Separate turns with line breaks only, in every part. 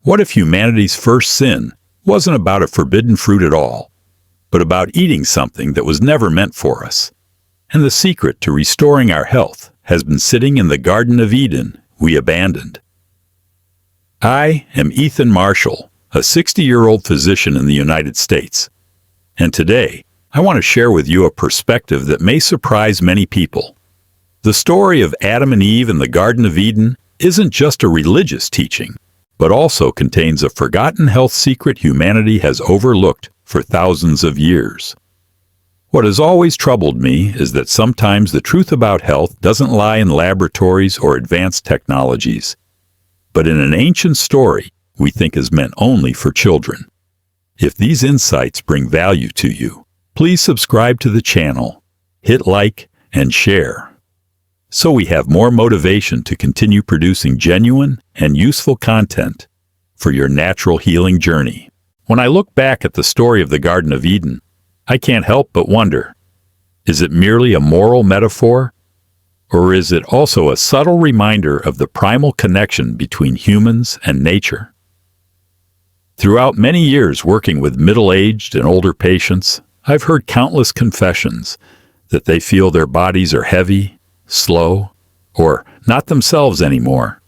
What if humanity's first sin wasn't about a forbidden fruit at all, but about eating something that was never meant for us? And the secret to restoring our health has been sitting in the Garden of Eden we abandoned. I am Ethan Marshall, a 60-year-old physician in the United States. And today, I want to share with you a perspective that may surprise many people. The story of Adam and Eve in the Garden of Eden isn't just a religious teaching, but also contains a forgotten health secret humanity has overlooked for thousands of years. What has always troubled me is that sometimes the truth about health doesn't lie in laboratories or advanced technologies, but in an ancient story we think is meant only for children. If these insights bring value to you, please subscribe to the channel, hit like, and share, so we have more motivation to continue producing genuine and useful content for your natural healing journey. When I look back at the story of the Garden of Eden, I can't help but wonder, is it merely a moral metaphor? Or is it also a subtle reminder of the primal connection between humans and nature? Throughout many years working with middle-aged and older patients, I've heard countless confessions that they feel their bodies are heavy, slow, or not themselves anymore.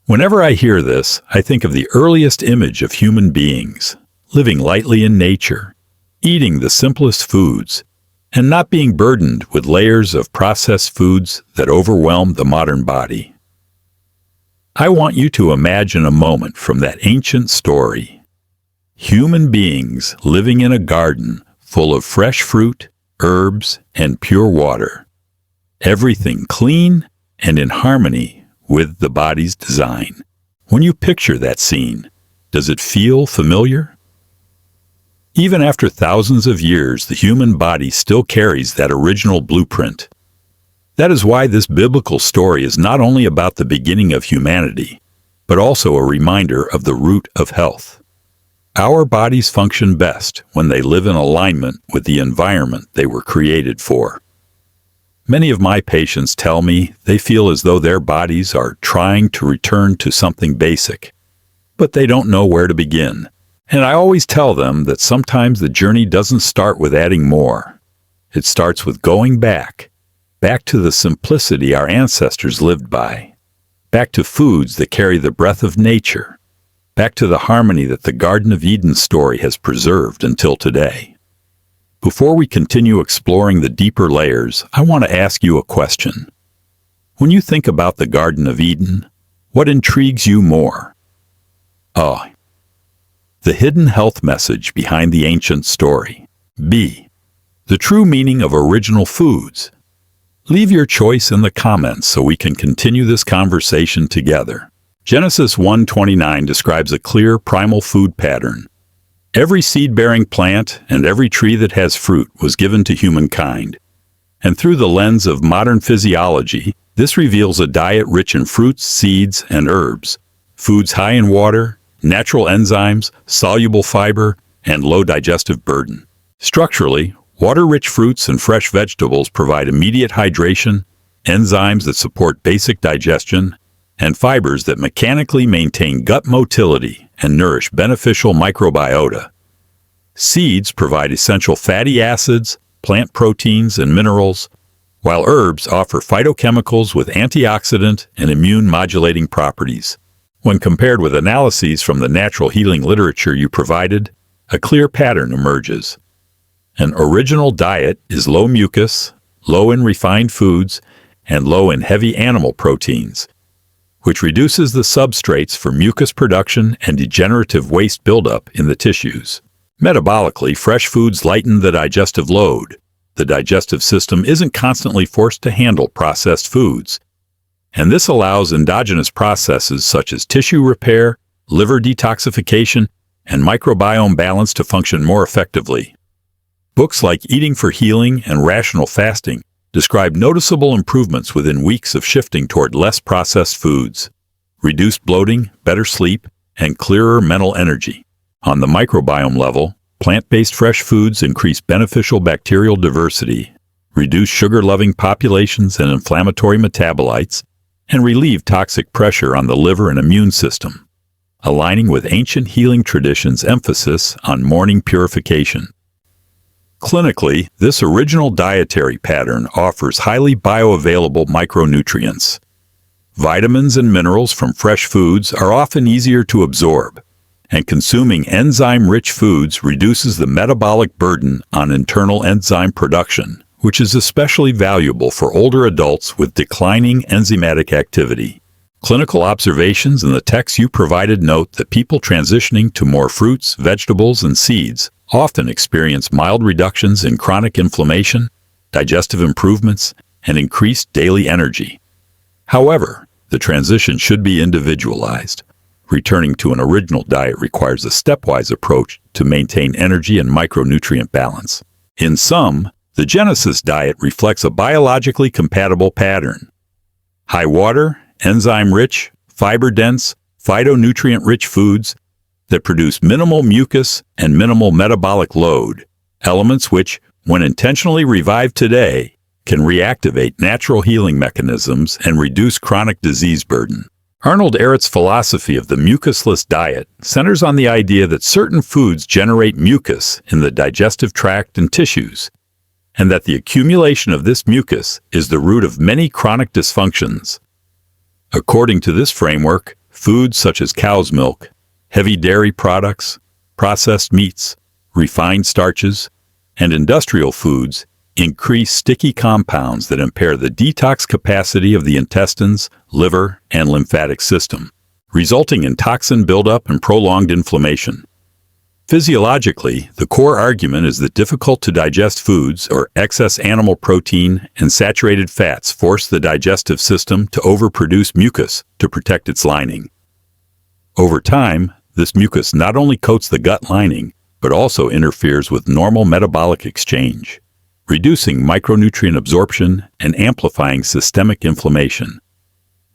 Whenever I hear this, I think of the earliest image of human beings, living lightly in nature, eating the simplest foods, and not being burdened with layers of processed foods that overwhelm the modern body. I want you to imagine a moment from that ancient story. Human beings living in a garden full of fresh fruit, herbs, and pure water. Everything clean and in harmony with the body's design. When you picture that scene, does it feel familiar? Even after thousands of years, the human body still carries that original blueprint. That is why this biblical story is not only about the beginning of humanity, but also a reminder of the root of health. Our bodies function best when they live in alignment with the environment they were created for. Many of my patients tell me they feel as though their bodies are trying to return to something basic, but they don't know where to begin. And I always tell them that sometimes the journey doesn't start with adding more. It starts with going back to the simplicity our ancestors lived by, back to foods that carry the breath of nature, back to the harmony that the Garden of Eden story has preserved until today. Before we continue exploring the deeper layers, I want to ask you a question. When you think about the Garden of Eden, what intrigues you more? The hidden health message behind the ancient story. B. The true meaning of original foods. Leave your choice in the comments so we can continue this conversation together. Genesis 1:29 describes a clear primal food pattern. Every seed-bearing plant and every tree that has fruit was given to humankind. And through the lens of modern physiology, this reveals a diet rich in fruits, seeds, and herbs, foods high in water, natural enzymes, soluble fiber, and low digestive burden. Structurally, water-rich fruits and fresh vegetables provide immediate hydration, enzymes that support basic digestion, and fibers that mechanically maintain gut motility and nourish beneficial microbiota. Seeds provide essential fatty acids, plant proteins, and minerals, while herbs offer phytochemicals with antioxidant and immune-modulating properties. When compared with analyses from the natural healing literature you provided, a clear pattern emerges. An original diet is low mucus, low in refined foods, and low in heavy animal proteins, which reduces the substrates for mucus production and degenerative waste buildup in the tissues. Metabolically, fresh foods lighten the digestive load. The digestive system isn't constantly forced to handle processed foods, and this allows endogenous processes such as tissue repair, liver detoxification, and microbiome balance to function more effectively. Books like Eating for Healing and Rational Fasting describe noticeable improvements within weeks of shifting toward less processed foods, reduced bloating, better sleep, and clearer mental energy. On the microbiome level, plant-based fresh foods increase beneficial bacterial diversity, reduce sugar-loving populations and inflammatory metabolites, and relieve toxic pressure on the liver and immune system. aligning with ancient healing traditions' emphasis on morning purification. Clinically, this original dietary pattern offers highly bioavailable micronutrients. Vitamins and minerals from fresh foods are often easier to absorb, and consuming enzyme-rich foods reduces the metabolic burden on internal enzyme production, which is especially valuable for older adults with declining enzymatic activity. Clinical observations in the text you provided note that people transitioning to more fruits, vegetables, and seeds often experience mild reductions in chronic inflammation, digestive improvements, and increased daily energy. However, the transition should be individualized. Returning to an original diet requires a stepwise approach to maintain energy and micronutrient balance. In sum, the Genesis diet reflects a biologically compatible pattern. High water, enzyme-rich, fiber-dense, phytonutrient-rich foods that produce minimal mucus and minimal metabolic load, elements which, when intentionally revived today, can reactivate natural healing mechanisms and reduce chronic disease burden. Arnold Ehret's philosophy of the mucusless diet centers on the idea that certain foods generate mucus in the digestive tract and tissues, and that the accumulation of this mucus is the root of many chronic dysfunctions. According to this framework, foods such as cow's milk, heavy dairy products, processed meats, refined starches, and industrial foods increase sticky compounds that impair the detox capacity of the intestines, liver, and lymphatic system, resulting in toxin buildup and prolonged inflammation. Physiologically, the core argument is that difficult-to-digest foods or excess animal protein and saturated fats force the digestive system to overproduce mucus to protect its lining. Over time, this mucus not only coats the gut lining, but also interferes with normal metabolic exchange, reducing micronutrient absorption and amplifying systemic inflammation,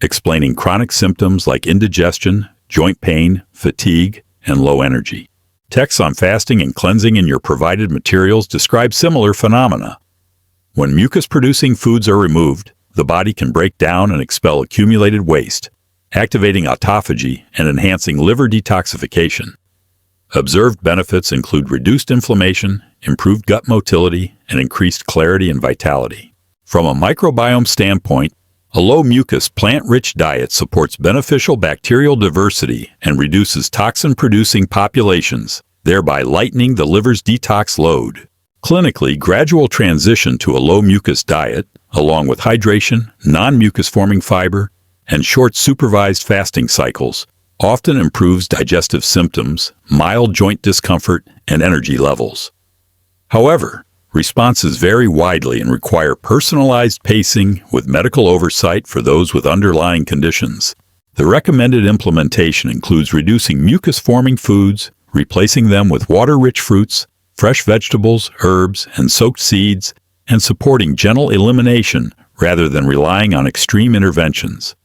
explaining chronic symptoms like indigestion, joint pain, fatigue, and low energy. Texts on fasting and cleansing in your provided materials describe similar phenomena. When mucus-producing foods are removed, the body can break down and expel accumulated waste, activating autophagy and enhancing liver detoxification. Observed benefits include reduced inflammation, improved gut motility, and increased clarity and vitality. From a microbiome standpoint, a low-mucus, plant-rich diet supports beneficial bacterial diversity and reduces toxin-producing populations, thereby lightening the liver's detox load. Clinically, gradual transition to a low-mucus diet, along with hydration, non-mucus-forming fiber, and short supervised fasting cycles, often improves digestive symptoms, mild joint discomfort, and energy levels. However, responses vary widely and require personalized pacing with medical oversight for those with underlying conditions. The recommended implementation includes reducing mucus-forming foods, replacing them with water-rich fruits, fresh vegetables, herbs, and soaked seeds, and supporting gentle elimination rather than relying on extreme interventions.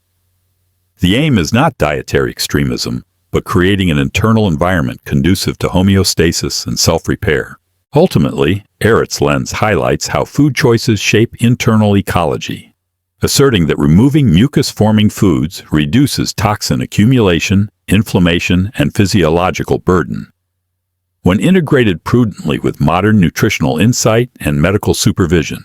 The aim is not dietary extremism, but creating an internal environment conducive to homeostasis and self-repair. Ultimately, Ehret's lens highlights how food choices shape internal ecology, asserting that removing mucus-forming foods reduces toxin accumulation, inflammation, and physiological burden. When integrated prudently with modern nutritional insight and medical supervision,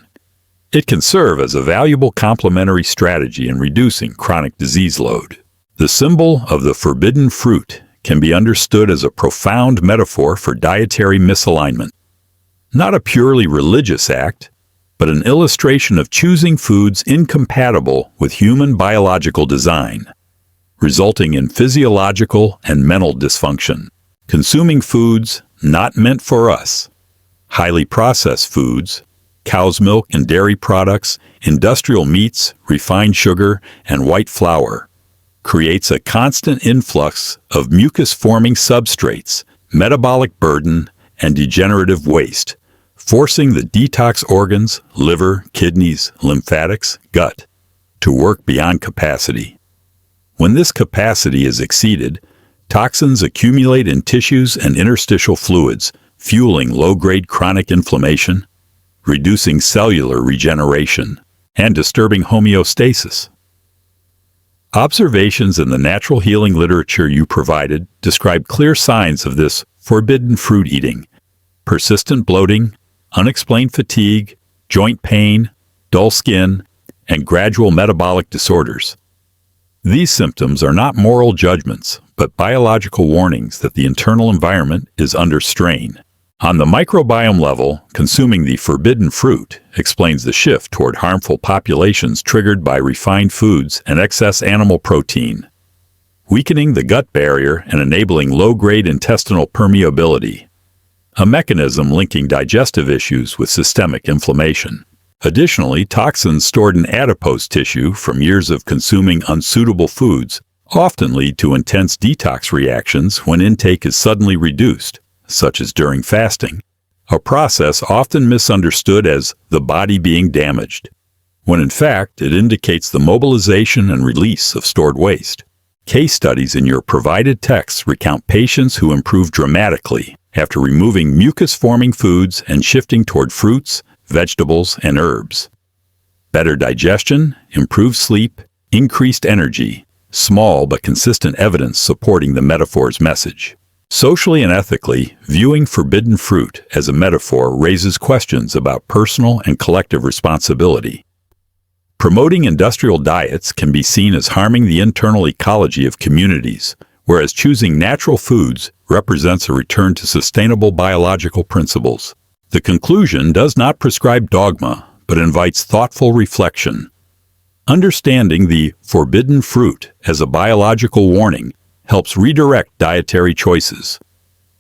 it can serve as a valuable complementary strategy in reducing chronic disease load. The symbol of the forbidden fruit can be understood as a profound metaphor for dietary misalignment. Not a purely religious act, but an illustration of choosing foods incompatible with human biological design, resulting in physiological and mental dysfunction. Consuming foods not meant for us, highly processed foods, cow's milk and dairy products, industrial meats, refined sugar, and white flour, creates a constant influx of mucus-forming substrates, metabolic burden, and degenerative waste, forcing the detox organs, liver, kidneys, lymphatics, gut, to work beyond capacity. When this capacity is exceeded, toxins accumulate in tissues and interstitial fluids, fueling low-grade chronic inflammation, reducing cellular regeneration, and disturbing homeostasis. Observations in the natural healing literature you provided describe clear signs of this forbidden fruit eating: persistent bloating, unexplained fatigue, joint pain, dull skin, and gradual metabolic disorders. These symptoms are not moral judgments, but biological warnings that the internal environment is under strain. On the microbiome level, consuming the forbidden fruit explains the shift toward harmful populations triggered by refined foods and excess animal protein, weakening the gut barrier and enabling low-grade intestinal permeability, a mechanism linking digestive issues with systemic inflammation. Additionally, toxins stored in adipose tissue from years of consuming unsuitable foods often lead to intense detox reactions when intake is suddenly reduced, such as during fasting, a process often misunderstood as the body being damaged, when in fact it indicates the mobilization and release of stored waste. Case studies in your provided texts recount patients who improved dramatically after removing mucus-forming foods and shifting toward fruits, vegetables, and herbs. Better digestion, improved sleep, increased energy, small but consistent evidence supporting the metaphor's message. Socially and ethically, viewing forbidden fruit as a metaphor raises questions about personal and collective responsibility. Promoting industrial diets can be seen as harming the internal ecology of communities, whereas choosing natural foods represents a return to sustainable biological principles. The conclusion does not prescribe dogma, but invites thoughtful reflection. Understanding the forbidden fruit as a biological warning helps redirect dietary choices,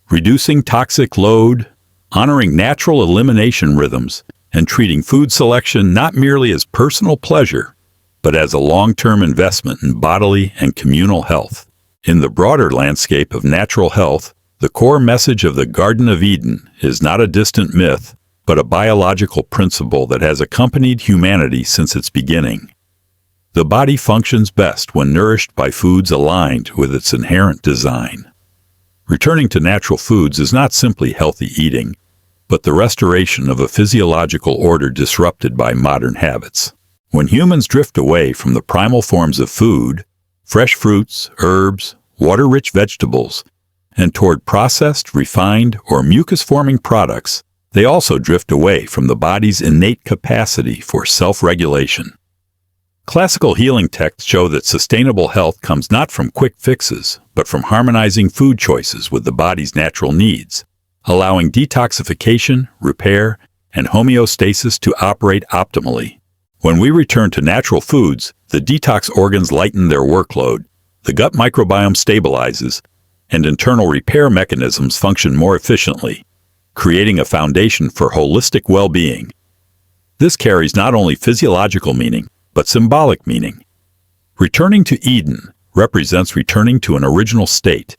reducing toxic load, honoring natural elimination rhythms, and treating food selection not merely as personal pleasure, but as a long-term investment in bodily and communal health. In the broader landscape of natural health, the core message of the Garden of Eden is not a distant myth, but a biological principle that has accompanied humanity since its beginning. The body functions best when nourished by foods aligned with its inherent design. Returning to natural foods is not simply healthy eating, but the restoration of a physiological order disrupted by modern habits. When humans drift away from the primal forms of food, fresh fruits, herbs, water-rich vegetables, and toward processed, refined, or mucus-forming products, they also drift away from the body's innate capacity for self-regulation. Classical healing texts show that sustainable health comes not from quick fixes, but from harmonizing food choices with the body's natural needs, allowing detoxification, repair, and homeostasis to operate optimally. When we return to natural foods, the detox organs lighten their workload, the gut microbiome stabilizes, and internal repair mechanisms function more efficiently, creating a foundation for holistic well-being. This carries not only physiological meaning, but symbolic meaning. Returning to Eden represents returning to an original state,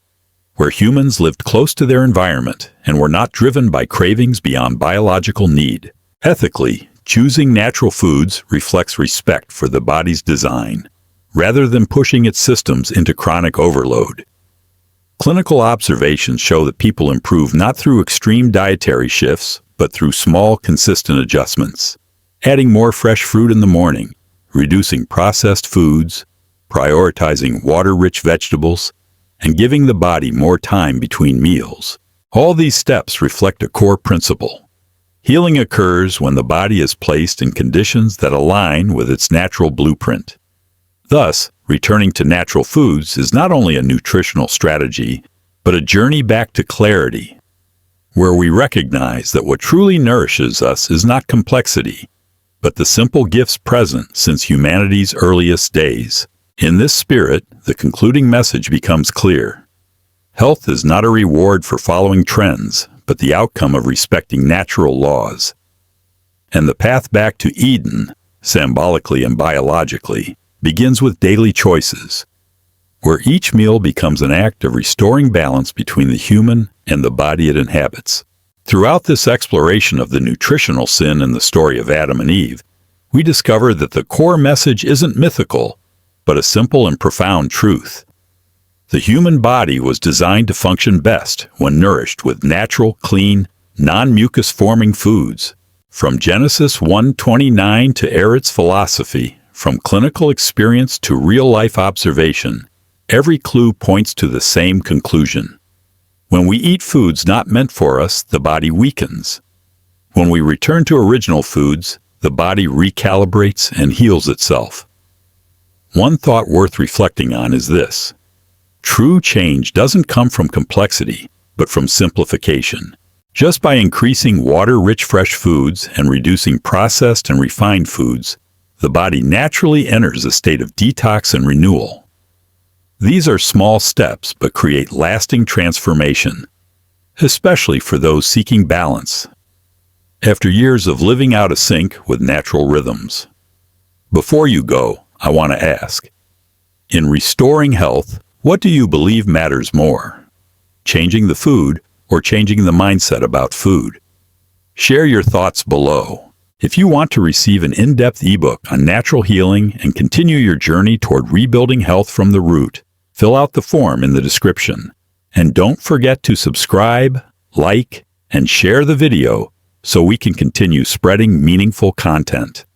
where humans lived close to their environment and were not driven by cravings beyond biological need. Ethically, choosing natural foods reflects respect for the body's design, rather than pushing its systems into chronic overload. Clinical observations show that people improve not through extreme dietary shifts, but through small, consistent adjustments. Adding more fresh fruit in the morning, reducing processed foods, prioritizing water-rich vegetables, and giving the body more time between meals. All these steps reflect a core principle. Healing occurs when the body is placed in conditions that align with its natural blueprint. Thus, returning to natural foods is not only a nutritional strategy, but a journey back to clarity, where we recognize that what truly nourishes us is not complexity, but the simple gifts present since humanity's earliest days. In this spirit, the concluding message becomes clear. Health is not a reward for following trends, but the outcome of respecting natural laws. And the path back to Eden, symbolically and biologically, begins with daily choices, where each meal becomes an act of restoring balance between the human and the body it inhabits. Throughout this exploration of the nutritional sin in the story of Adam and Eve, we discover that the core message isn't mythical, but a simple and profound truth. The human body was designed to function best when nourished with natural, clean, non-mucus-forming foods. From Genesis 1:29 to Eretz philosophy, From clinical experience to real-life observation, every clue points to the same conclusion. When we eat foods not meant for us, the body weakens. When we return to original foods, the body recalibrates and heals itself. One thought worth reflecting on is this: true change doesn't come from complexity, but from simplification. Just by increasing water-rich fresh foods and reducing processed and refined foods, the body naturally enters a state of detox and renewal. These are small steps but create lasting transformation, especially for those seeking balance. After years of living out of sync with natural rhythms. Before you go, I want to ask, in restoring health, what do you believe matters more? Changing the food or changing the mindset about food? Share your thoughts below. If you want to receive an in-depth ebook on natural healing and continue your journey toward rebuilding health from the root, fill out the form in the description. And don't forget to subscribe, like, and share the video so we can continue spreading meaningful content.